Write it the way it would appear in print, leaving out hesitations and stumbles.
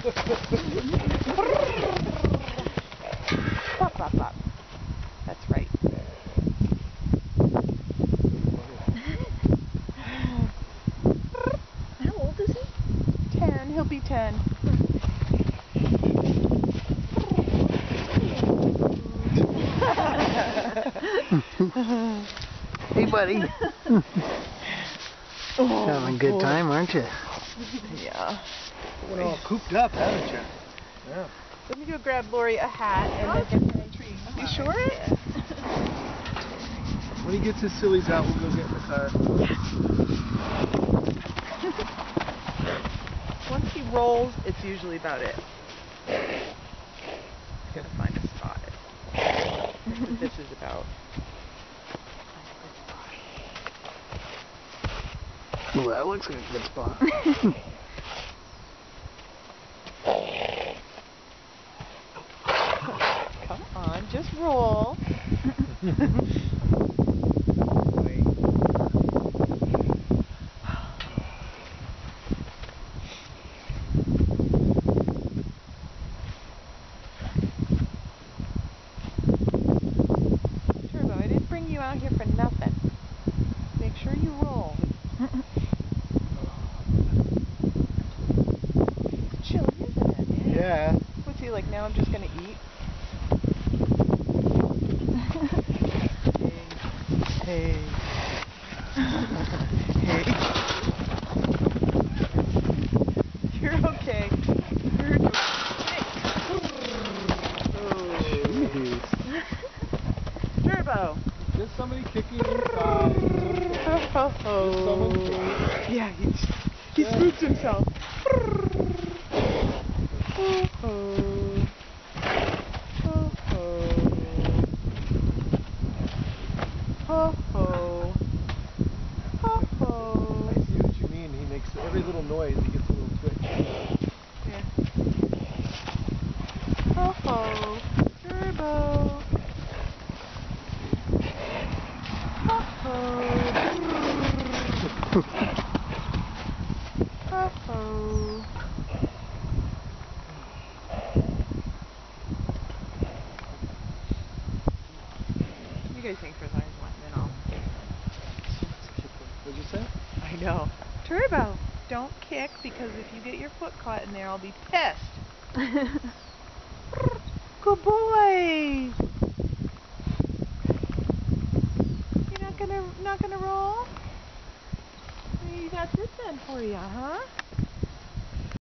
Bop, bop, bop. That's right. How old is he? 10. He'll be 10. Hey, buddy. Having a good time, aren't you? Yeah. You're all cooped up, haven't you? Yeah. Let me go grab Lori a hat and then get her a treat. You sure? Yeah. When he gets his sillies out, we'll go get in the car. Once he rolls, it's usually about it. Gotta find a spot. That's what this is about. Well, that looks like a good spot. Come on, just roll. Turbo, I didn't bring you out here for nothing. Make sure you roll. It's chilly, isn't it? Yeah. What's he like now? I'm just gonna eat. Hey. Hey. You're okay. You're okay. Turbo. Just somebody kicking inside. Just someone kicking. Yeah, he spooked himself. Ho ho. Ho ho. I see what you mean. He makes every little noise. He gets a little twitch. Yeah. Ho ho. Turbo. Ho ho. Ho ho. You guys think for as long as you want, and then I'll. What'd you say? I know. Turbo, don't kick because if you get your foot caught in there, I'll be pissed. Good boy. You're not gonna roll? You got this done for you, huh?